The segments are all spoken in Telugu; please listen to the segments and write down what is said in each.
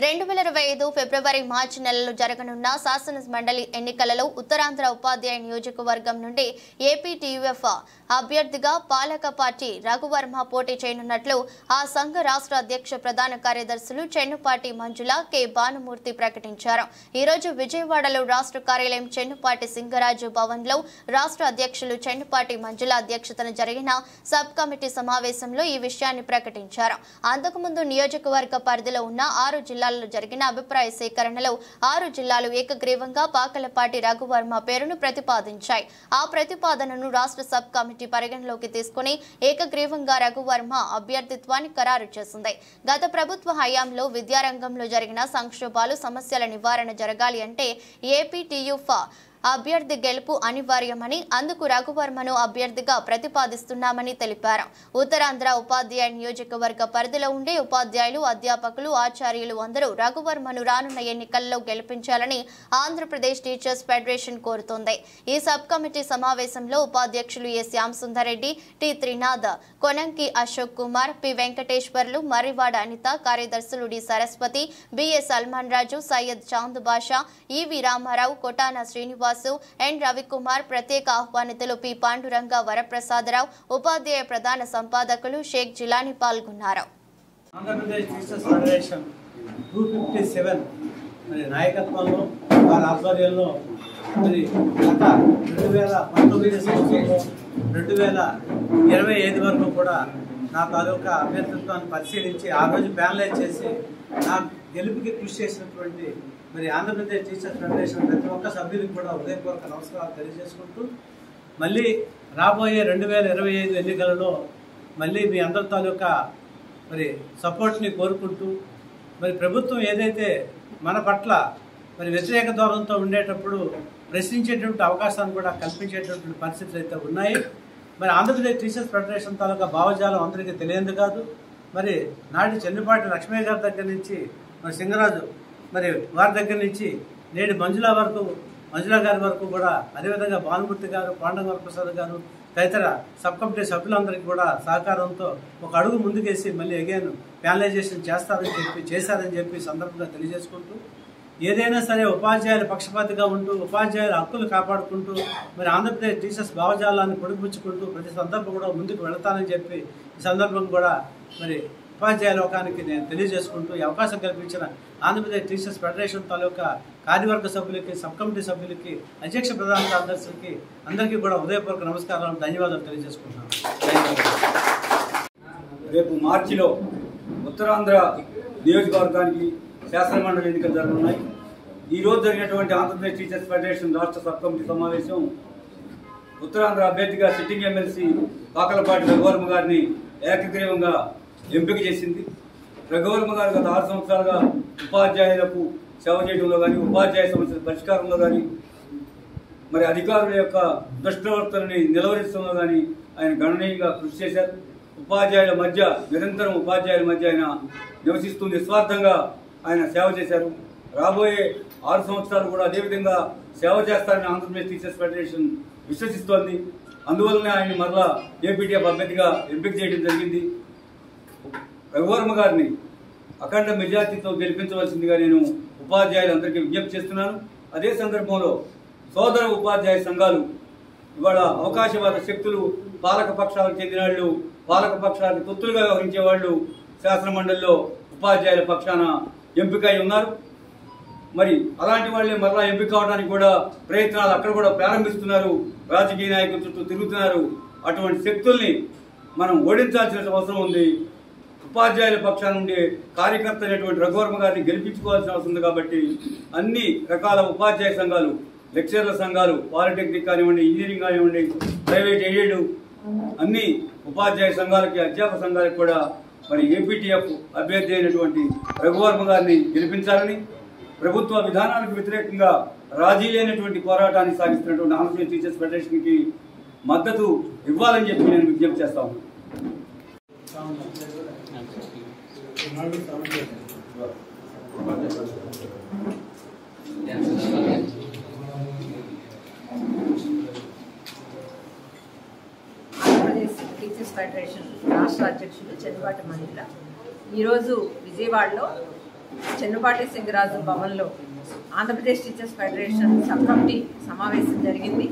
2025 ఫిబ్రవరి మార్చి నెలలో జరగనున్న శాసన మండలి ఎన్నికలలో ఉత్తరాంధ్ర ఉపాధ్యాయ నియోజకవర్గం నుండి ఏపీటీయూఎఫ్ అభ్యర్థిగా పాలక పార్టీ రఘువర్మ పోటీ చేయనున్నట్లు ఆ సంఘ రాష్ట్ర అధ్యక్ష ప్రధాన కార్యదర్శులు చెన్నుపాటి మంజుల కె భానుమూర్తి ప్రకటించారు. ఈ రోజు విజయవాడలో రాష్ట్ర కార్యాలయం చెన్నుపాటి సింగరాజు భవన్లో రాష్ట్ర అధ్యక్షులు చెన్నుపాటి మంజుల అధ్యక్షతన జరిగిన సబ్ కమిటీ సమావేశంలో ఈ విషయాన్ని ప్రకటించారు. అంతకుముందు నియోజకవర్గ పరిధిలో ఉన్న 6 జిల్లాల్లో జరిగిన అభిప్రాయ సేకరణలో 6 జిల్లాలు ఏకగ్రీవంగా పాకలపాటి రఘువర్మ పేరును ప్రతిపాదించాయి. ఆ ప్రతిపాదనను రాష్ట్ర సబ్ కమిటీ పరిగణలోకి తీసుకుని ఏకగ్రీవంగా రఘువర్మ అభ్యర్థిత్వాన్ని ఖరారు చేసింది. గత ప్రభుత్వ హయాంలో విద్యారంగంలో జరిగిన సంక్షోభాలు సమస్యల నివారణ జరగాలి అంటే ఏపీటీయూఎఫ్ అభ్యర్థి గెలుపు అనివార్యమని అందుకు రఘువర్మను అభ్యర్థిగా ప్రతిపాదిస్తున్నామని తెలిపారు. ఉత్తరాంధ్ర ఉపాధ్యాయ నియోజకవర్గ పరిధిలో ఉండే ఉపాధ్యాయులు, అధ్యాపకులు, ఆచార్యులు అందరూ రఘువర్మను రానున్న ఎన్నికల్లో గెలిపించాలని ఆంధ్రప్రదేశ్ టీచర్స్ ఫెడరేషన్ కోరుతోంది. ఈ సబ్ కమిటీ సమావేశంలో ఉపాధ్యక్షులు ఎ శ్యాంసుందరెడ్డి, టి త్రినాథ్, కొనంకి అశోక్ కుమార్, పి వెంకటేశ్వర్లు, మర్రివాడ అనిత, కార్యదర్శులు డి సరస్వతి, బిఏ సల్మాన్ రాజు, సయ్యద్ చాంద్ బాషా, ఈవి రామారావు, కొటాన శ్రీనివాస్, ఎన్ రవికుమార్, ప్రత్యేక ఆహ్వానితులు పి పాండురంగ వరప్రసాదరావు, ఉపాధ్యాయ ప్రధాన సంపాదకులు షేక్ జిలాని పాల్గొన్నారు. ఆంధ్రప్రదేశ్ టీచర్స్ ఫెడరేషన్ 257 నాయకత్వంలో వారి ఆధ్వర్యంలో గత 2019 సంవత్సరంలో 2025 వరకు కూడా నా తాలూకా అభ్యర్థిత్వాన్ని పరిశీలించి ఆ రోజు ప్యానలైజ్ చేసి నా గెలుపుకి కృషి చేసినటువంటి ఆంధ్రప్రదేశ్ టీచర్స్ ఫెడరేషన్ ప్రతి ఒక్క సభ్యులకు కూడా హృదయపూర్వక నమస్కారాలు తెలియజేసుకుంటూ మళ్ళీ రాబోయే 2025 ఎన్నికలలో మళ్ళీ మీ అందరి తాలూకా సపోర్ట్ని కోరుకుంటూ ప్రభుత్వం ఏదైతే మన పట్ల వ్యతిరేక ధోరణితో ఉండేటప్పుడు ప్రశ్నించేటువంటి అవకాశాన్ని కూడా కల్పించేటటువంటి పరిస్థితులు అయితే ఉన్నాయి. ఆంధ్రప్రదేశ్ టీచర్స్ ఫెడరేషన్ తాలూకా భావజాలం అందరికీ తెలియదు కాదు. నాటి చెన్నుపాటి లక్ష్మయ్య గారి దగ్గర నుంచి సింగరాజు వారి దగ్గర నుంచి నేడు మంజుల గారి వరకు కూడా, అదేవిధంగా భానుమూర్తి గారు, పాండురంగ వరప్రసాద్ గారు తదితర సబ్ కమిటీ సభ్యులందరికీ కూడా సహకారంతో ఒక అడుగు ముందుకేసి మళ్ళీ అగైన్ ప్యానలైజేషన్ చేశారని చెప్పి సందర్భంగా తెలియజేసుకుంటూ ఏదైనా సరే ఉపాధ్యాయుల పక్షపాతిగా ఉంటూ ఉపాధ్యాయుల హక్కులు కాపాడుకుంటూ ఆంధ్రప్రదేశ్ టీచర్స్ భావజాలాన్ని పొడిపుచ్చుకుంటూ ప్రతి సందర్భం కూడా ముందుకు వెళతానని చెప్పి ఈ సందర్భం కూడా ఉపాధ్యాయ లోకానికి నేను తెలియజేసుకుంటూ ఈ అవకాశం కల్పించిన ఆంధ్రప్రదేశ్ టీచర్స్ ఫెడరేషన్ తాలూకా కార్యవర్గ సభ్యులకి, సబ్ కమిటీ సభ్యులకి, అధ్యక్ష ప్రధాన కార్యదర్శులకి అందరికీ కూడా హృదయపూర్వక నమస్కారాలు, ధన్యవాదాలు తెలియజేసుకుంటున్నాను. రేపు మార్చిలో ఉత్తరాంధ్ర నియోజకవర్గానికి శాసనమండలి ఎన్నికలు జరగనున్నాయి. ఈరోజు జరిగినటువంటి ఆంధ్రప్రదేశ్ టీచర్స్ ఫెడరేషన్ రాష్ట్ర సబ్ కమిటీ సమావేశం ఉత్తరాంధ్ర అభ్యర్థిగా సిట్టింగ్ ఎమ్మెల్సీ పాకలపాటి రఘువర్మ గారిని ఏకగ్రీవంగా ఎంపిక చేసింది. రఘువర్మ గారు గత 6 సంవత్సరాలుగా ఉపాధ్యాయులకు సేవ చేయడంలో కానీ, ఉపాధ్యాయ సమస్యల పరిష్కారంలో కానీ, అధికారుల యొక్క దుష్ప్రవర్తనని నిలవరించడంలో కానీ ఆయన గణనీయంగా కృషి చేశారు. ఉపాధ్యాయుల మధ్య నిరంతరం ఆయన నివసిస్తూ నిస్వార్థంగా ఆయన సేవ చేశారు. రాబోయే 6 సంవత్సరాలు కూడా అదేవిధంగా సేవ చేస్తారని ఆంధ్రప్రదేశ్ టీచర్స్ ఫెడరేషన్ విశ్వసిస్తోంది. అందువల్లనే ఆయన మరలా ఏపీటీఎఫ్ అభ్యర్థిగా ఎంపిక చేయడం జరిగింది. రఘువర్మ గారిని అఖండ మెజార్టీతో గెలిపించవలసిందిగా నేను ఉపాధ్యాయులందరికీ విజ్ఞప్తి చేస్తున్నాను. అదే సందర్భంలో సోదర ఉపాధ్యాయ సంఘాలు ఇవాళ అవకాశవాద శక్తులు, పాలక పక్షాలకు చెందిన వాళ్ళు, పాలక పక్షాలకు తొత్తులుగా వ్యవహరించే వాళ్ళు శాసన మండలిలో ఉపాధ్యాయుల పక్షాన ఎంపికై ఉన్నారు. అలాంటి వాళ్ళే మరలా ఎంపిక కావడానికి కూడా ప్రయత్నాలు అక్కడ కూడా ప్రారంభిస్తున్నారు. రాజకీయ నాయకుల చుట్టూ తిరుగుతున్నారు. అటువంటి శక్తుల్ని మనం ఓడించాల్సిన అవసరం ఉంది. ఉపాధ్యాయుల పక్షాన నుండి కార్యకర్త అయినటువంటి రఘువర్మ గారిని గెలిపించుకోవాల్సిన అవసరం ఉంది. కాబట్టి అన్ని రకాల ఉపాధ్యాయ సంఘాలు, లెక్చరర్ల సంఘాలు, పాలిటెక్నిక్ కానివ్వండి, ఇంజనీరింగ్ కానివ్వండి, ప్రైవేట్ ఎయిడెడ్ అన్ని ఉపాధ్యాయ సంఘాలకి, అధ్యాపక సంఘాలకు కూడా ఏపీటీఎఫ్ అభ్యర్థి అయినటువంటి రఘువర్మ గారిని గెలిపించాలని, ప్రభుత్వ విధానాలకు వ్యతిరేకంగా రాజీ లేనటువంటి పోరాటాన్ని సాగిస్తున్నటువంటి ఆంధ్రప్రదేశ్ టీచర్స్ ఫెడరేషన్ కి మద్దతు ఇవ్వాలని చెప్పి నేను విజ్ఞప్తి చేస్తాను. ఆంధ్రప్రదేశ్ టీచర్స్ ఫెడరేషన్ రాష్ట్ర అధ్యక్షులు చెన్నుపాటి మంజుల ఈరోజు విజయవాడలో చెన్నుపాటి సింగరాజు భవన్లో Andhra Pradesh teachers federation sub committee సమావేశం జరిగింది.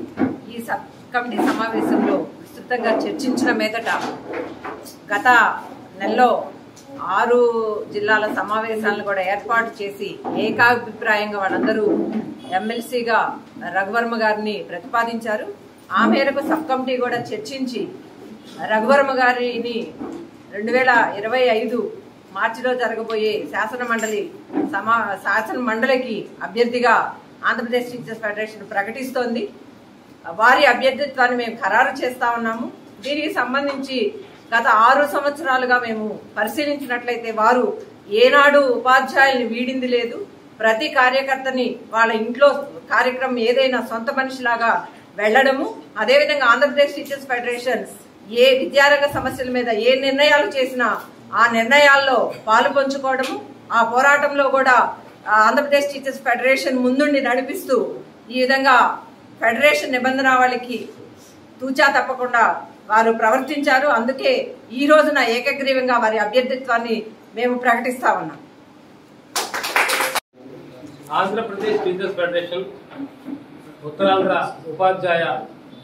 ఈ సబ్ కమిటీ సమావేశంలో విస్తృతంగా చర్చించిన మీదట గత నెలలో 6 జిల్లాల సమావేశాలను కూడా ఏర్పాటు చేసి ఏకాభిప్రాయంగా వాళ్ళందరూ ఎమ్మెల్సీగా రఘువర్మ గారిని ప్రతిపాదించారు. ఆ మేరకు సబ్ కమిటీ కూడా చర్చించి రఘువర్మ గారిని 2025 మార్చిలో జరగబోయే శాసన మండలికి అభ్యర్థిగా ఆంధ్రప్రదేశ్ టీచర్స్ ఫెడరేషన్ ప్రకటిస్తోంది. వారి అభ్యర్థిత్వాన్ని మేము ఖరారు చేస్తా ఉన్నాము. దీనికి సంబంధించి గత 6 సంవత్సరాలుగా మేము పరిశీలించినట్లయితే వారు ఏనాడు ఉపాధ్యాయుల్ని వీడింది లేదు. ప్రతి కార్యకర్తని వాళ్ళ ఇంట్లో కార్యక్రమం ఏదైనా సొంత మనిషిలాగా వెళ్లడము, అదేవిధంగా ఆంధ్రప్రదేశ్ టీచర్స్ ఫెడరేషన్ ఏ విద్యారంగ సమస్యల మీద ఏ నిర్ణయాలు చేసినా ఆ నిర్ణయాల్లో పాలు పంచుకోవడము, ఆ పోరాటంలో కూడా ఆంధ్రప్రదేశ్ టీచర్స్ ఫెడరేషన్ ముందుండి నడిపిస్తూ ఈ విధంగా ఫెడరేషన్ నిబంధనావళికి తూచా తప్పకుండా వారు ప్రవర్తించారు. అందుకే ఈ రోజున ఏకగ్రీవంగా వారి అభ్యర్థిత్వాన్ని మేము ప్రకటిస్తా ఉన్నాం. ఆంధ్రప్రదేశ్ టీచర్స్ ఫెడరేషన్ ఉత్తరాంధ్ర ఉపాధ్యాయ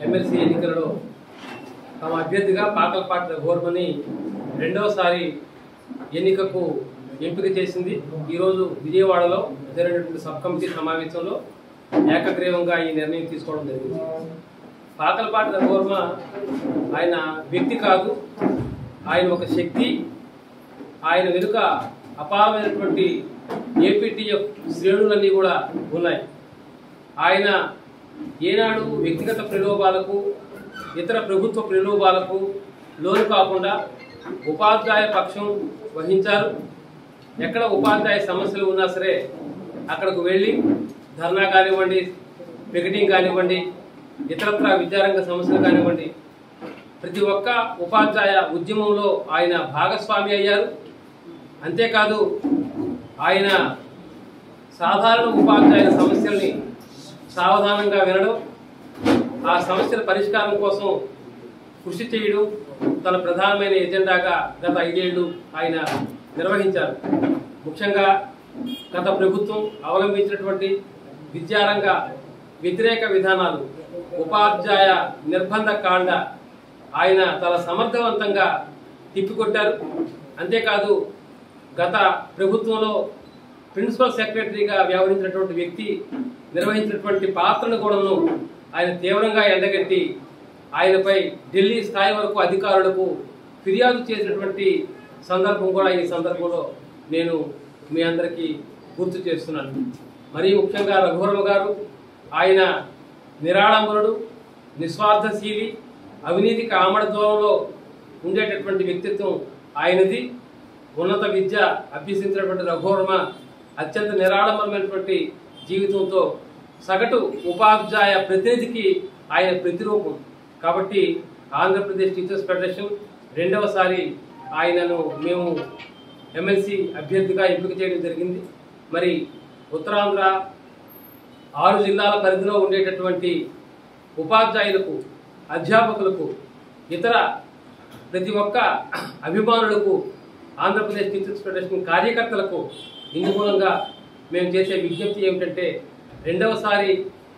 ఎమ్మెల్సీ ఎన్నికలలో తమ అభ్యర్థిగా పాకలపాటి రఘువర్మని రెండవసారి ఎన్నికకు ఎంపిక చేసింది. ఈరోజు విజయవాడలో జరిగినటువంటి సబ్ కమిటీ సమావేశంలో ఏకగ్రీవంగా ఈ నిర్ణయం తీసుకోవడం జరిగింది. పాకలపాటి రఘువర్మ ఆయన వ్యక్తి కాదు, ఆయన ఒక శక్తి. ఆయన వెనుక అపారమైనటువంటి ఏపీటీఎఫ్ శ్రేణులన్నీ కూడా ఉన్నాయి. ఆయన ఏనాడు వ్యక్తిగత ప్రలోభాలకు ఇతర ప్రభుత్వ ప్రలోభాలకు లోను కాకుండా ఉపాధ్యాయ పక్షం వహించారు. ఎక్కడ ఉపాధ్యాయ సమస్యలు ఉన్నా సరే అక్కడకు వెళ్ళి ధర్నా కానివ్వండి, పికెటింగ్ కానివ్వండి, ఇతరత్ర విద్యారంగ సమస్యలు కానివ్వండి, ప్రతి ఒక్క ఉపాధ్యాయ ఉద్యమంలో ఆయన భాగస్వామి అయ్యారు. అంతేకాదు ఆయన సాధారణ ఉపాధ్యాయుల సమస్యల్ని సావధానంగా వినడం, ఆ సమస్యల పరిష్కారం కోసం కృషి చేయడం తన ప్రధానమైన ఎజెండాగా గత 5 ఏళ్లు ఆయన నిర్వహించారు. ముఖ్యంగా గత ప్రభుత్వం అవలంబించినటువంటి విద్యారంగ వ్యతిరేక విధానాలు, ఉపాధ్యాయ నిర్బంధ కాండ ఆయన చాలా సమర్థవంతంగా తిప్పికొట్టారు. అంతేకాదు గత ప్రభుత్వంలో ప్రిన్సిపల్ సెక్రటరీగా వ్యవహరించినటువంటి వ్యక్తి నిర్వహించినటువంటి పాత్రను కూడాను ఆయన తీవ్రంగా ఎండగట్టి ఆయనపై ఢిల్లీ స్థాయి వరకు అధికారులకు ఫిర్యాదు చేసినటువంటి సందర్భం కూడా ఈ సందర్భంలో నేను మీ అందరికీ గుర్తు చేస్తున్నాను. మరీ ముఖ్యంగా రఘువర్మ గారు ఆయన నిరాడంబరుడు, నిస్వార్థశీలి, అవినీతికి ఆమడ దూరంలో ఉండేటటువంటి వ్యక్తిత్వం ఆయనది. ఉన్నత విద్య అభ్యసించినటువంటి రఘువర్మ అత్యంత నిరాడంబరమైనటువంటి జీవితంతో సగటు ఉపాధ్యాయ ప్రతినిధికి ఆయన ప్రతిరూపం. కాబట్టి ఆంధ్రప్రదేశ్ టీచర్స్ ఫెడరేషన్ రెండవసారి ఆయనను మేము ఎమ్మెల్సీ అభ్యర్థిగా ఎంపిక చేయడం జరిగింది. మరి ఉత్తరాంధ్ర 6 జిల్లాల పరిధిలో ఉండేటటువంటి ఉపాధ్యాయులకు, అధ్యాపకులకు, ఇతర ప్రతి ఒక్క అభిమానులకు, ఆంధ్రప్రదేశ్ టీచర్స్ ఫెడరేషన్ కార్యకర్తలకు ఇందుమూలంగా మేము చేసే విజ్ఞప్తి ఏమిటంటే, రెండవసారి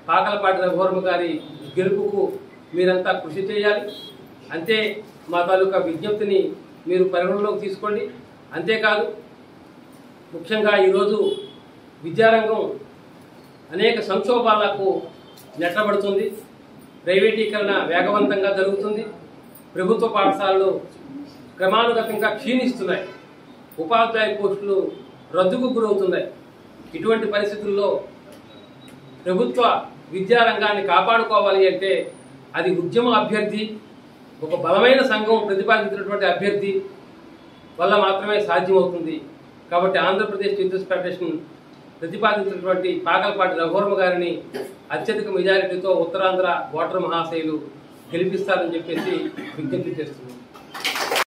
పాకలపాటి రఘువర్మ గారి గెలుపుకు మీరంతా కృషి చేయాలి. అంతే మా తాలూకా విజ్ఞప్తిని మీరు పరిగణలోకి తీసుకోండి. అంతేకాదు ముఖ్యంగా ఈరోజు విద్యారంగం అనేక సంక్షోభాలకు నెట్టబడుతుంది. ప్రైవేటీకరణ వేగవంతంగా జరుగుతుంది. ప్రభుత్వ పాఠశాలలు క్రమానుగతంగా క్షీణిస్తున్నాయి. ఉపాధ్యాయ పోస్టులు రద్దుకు గురవుతున్నాయి. ఇటువంటి పరిస్థితుల్లో ప్రభుత్వ విద్యారంగాన్ని కాపాడుకోవాలి అంటే అది ఉద్యమ అభ్యర్థి, ఒక బలమైన సంఘం ప్రతిపాదించినటువంటి అభ్యర్థి వల్ల మాత్రమే సాధ్యమవుతుంది. కాబట్టి ఆంధ్రప్రదేశ్ టీచర్స్ ఫెడరేషన్ ప్రతిపాదించినటువంటి పాకలపాటి రఘువర్మ గారిని అత్యధిక మెజారిటీతో ఉత్తరాంధ్ర ఓటర్ మహాశయులు గెలిపిస్తారని చెప్పేసి విజ్ఞప్తి చేస్తున్నారు.